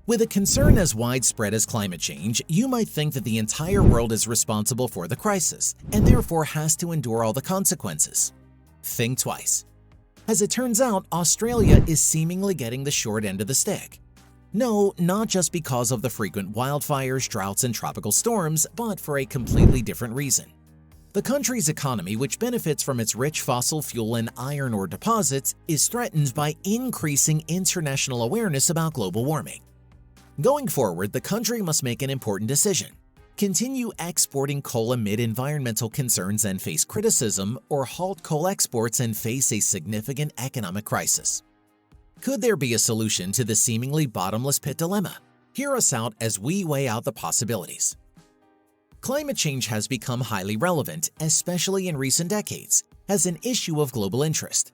With a concern as widespread as climate change, you might think that the entire world is responsible for the crisis and therefore has to endure all the consequences. Think twice. As it turns out, Australia is seemingly getting the short end of the stick. No, not just because of the frequent wildfires, droughts, and tropical storms, but for a completely different reason. The country's economy, which benefits from its rich fossil fuel and iron ore deposits, is threatened by increasing international awareness about global warming. Going forward, the country must make an important decision: continue exporting coal amid environmental concerns and face criticism, or halt coal exports and face a significant economic crisis. Could there be a solution to the seemingly bottomless pit dilemma? Hear us out as we weigh out the possibilities. Climate change has become highly relevant, especially in recent decades, as an issue of global interest.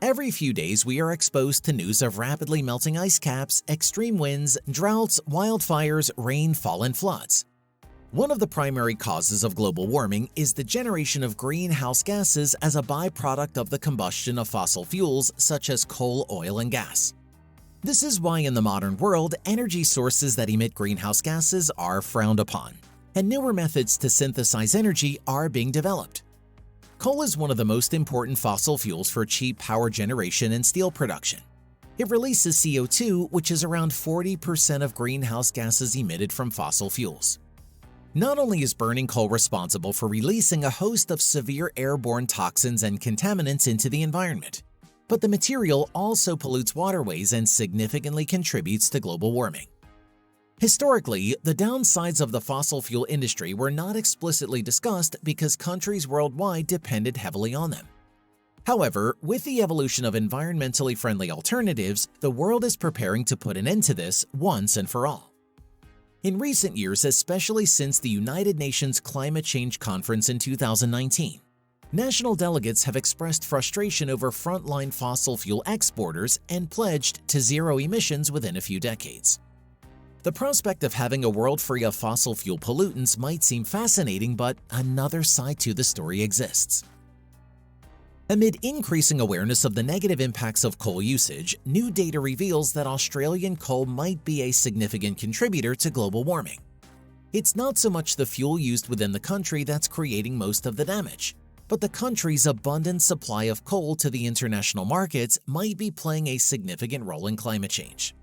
Every few days, we are exposed to news of rapidly melting ice caps, extreme winds, droughts, wildfires, rainfall, and floods. One of the primary causes of global warming is the generation of greenhouse gases as a byproduct of the combustion of fossil fuels such as coal, oil, and gas. This is why in the modern world, energy sources that emit greenhouse gases are frowned upon, and newer methods to synthesize energy are being developed. Coal is one of the most important fossil fuels for cheap power generation and steel production. It releases CO2, which is around 40% of greenhouse gases emitted from fossil fuels. Not only is burning coal responsible for releasing a host of severe airborne toxins and contaminants into the environment, but the material also pollutes waterways and significantly contributes to global warming. Historically, the downsides of the fossil fuel industry were not explicitly discussed because countries worldwide depended heavily on them. However, with the evolution of environmentally friendly alternatives, the world is preparing to put an end to this once and for all. In recent years, especially since the United Nations Climate Change Conference in 2019, national delegates have expressed frustration over frontline fossil fuel exporters and pledged to zero emissions within a few decades. The prospect of having a world free of fossil fuel pollutants might seem fascinating, but another side to the story exists. Amid increasing awareness of the negative impacts of coal usage, new data reveals that Australian coal might be a significant contributor to global warming. It's not so much the fuel used within the country that's creating most of the damage, but the country's abundant supply of coal to the international markets might be playing a significant role in climate change.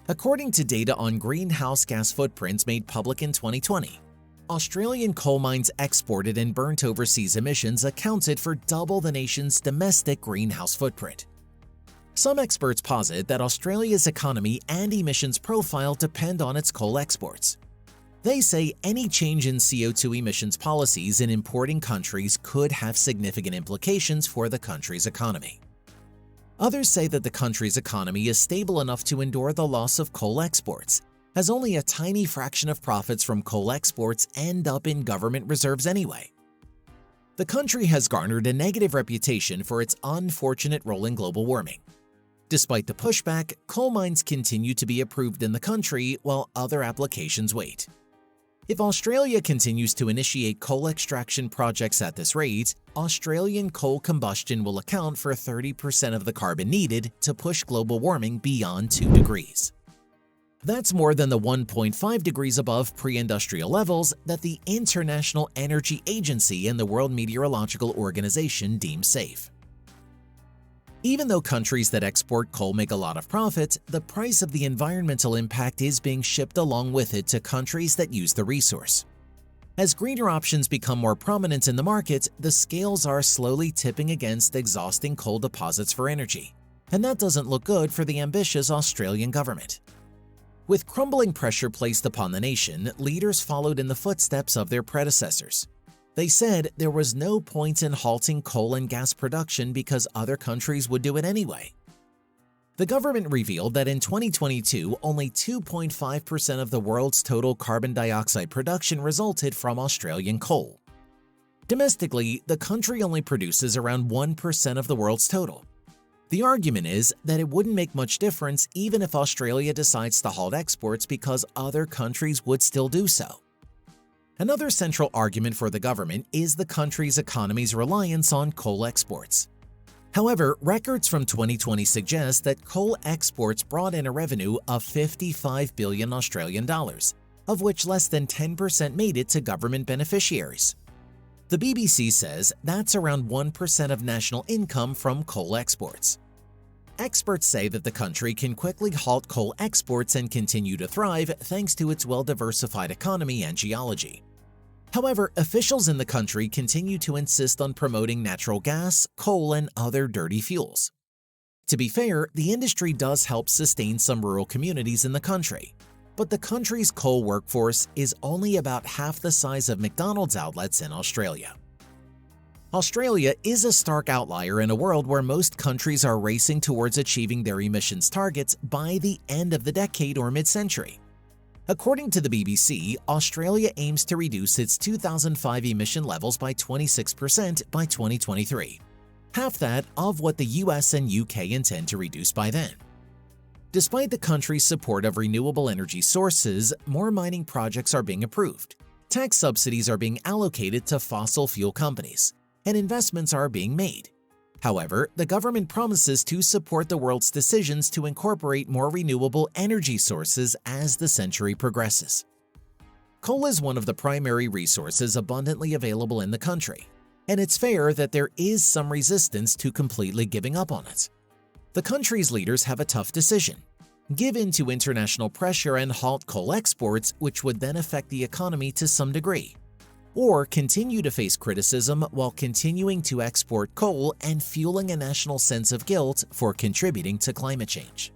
According to data on greenhouse gas footprints made public in 2020, Australian coal mines exported and burnt overseas emissions accounted for double the nation's domestic greenhouse footprint. Some experts posit that Australia's economy and emissions profile depend on its coal exports. They say any change in CO2 emissions policies in importing countries could have significant implications for the country's economy. Others say that the country's economy is stable enough to endure the loss of coal exports, as only a tiny fraction of profits from coal exports end up in government reserves anyway. The country has garnered a negative reputation for its unfortunate role in global warming. Despite the pushback, coal mines continue to be approved in the country while other applications wait. If Australia continues to initiate coal extraction projects at this rate, Australian coal combustion will account for 30% of the carbon needed to push global warming beyond 2 degrees. That's more than the 1.5 degrees above pre-industrial levels that the International Energy Agency and the World Meteorological Organization deem safe. Even though countries that export coal make a lot of profit, the price of the environmental impact is being shipped along with it to countries that use the resource. As greener options become more prominent in the market, the scales are slowly tipping against exhausting coal deposits for energy, and that doesn't look good for the ambitious Australian government. With crumbling pressure placed upon the nation, leaders followed in the footsteps of their predecessors. They said there was no point in halting coal and gas production because other countries would do it anyway. The government revealed that in 2022, only 2.5% of the world's total carbon dioxide production resulted from Australian coal. Domestically, the country only produces around 1% of the world's total. The argument is that it wouldn't make much difference even if Australia decides to halt exports because other countries would still do so. Another central argument for the government is the country's economy's reliance on coal exports. However, records from 2020 suggest that coal exports brought in a revenue of 55 billion Australian dollars, of which less than 10% made it to government beneficiaries. The BBC says that's around 1% of national income from coal exports. Experts say that the country can quickly halt coal exports and continue to thrive thanks to its well-diversified economy and geology. However, officials in the country continue to insist on promoting natural gas, coal, and other dirty fuels. To be fair, the industry does help sustain some rural communities in the country, but the country's coal workforce is only about half the size of McDonald's outlets in Australia. Australia is a stark outlier in a world where most countries are racing towards achieving their emissions targets by the end of the decade or mid-century. According to the BBC, Australia aims to reduce its 2005 emission levels by 26% by 2023, half that of what the US and UK intend to reduce by then. Despite the country's support of renewable energy sources, more mining projects are being approved, tax subsidies are being allocated to fossil fuel companies, and investments are being made. However, the government promises to support the world's decisions to incorporate more renewable energy sources as the century progresses. Coal is one of the primary resources abundantly available in the country, and it's fair that there is some resistance to completely giving up on it. The country's leaders have a tough decision: give in to international pressure and halt coal exports, which would then affect the economy to some degree, or continue to face criticism while continuing to export coal and fueling a national sense of guilt for contributing to climate change.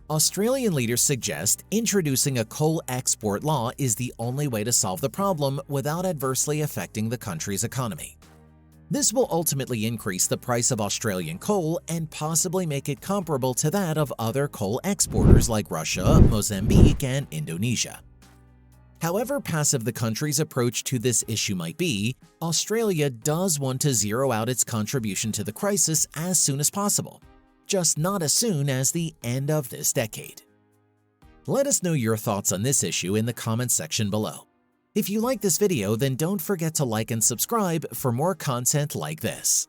Australian leaders suggest introducing a coal export law is the only way to solve the problem without adversely affecting the country's economy. This will ultimately increase the price of Australian coal and possibly make it comparable to that of other coal exporters like Russia, Mozambique, and Indonesia. However passive the country's approach to this issue might be, Australia does want to zero out its contribution to the crisis as soon as possible, just not as soon as the end of this decade. Let us know your thoughts on this issue in the comments section below. If you like this video, then don't forget to like and subscribe for more content like this.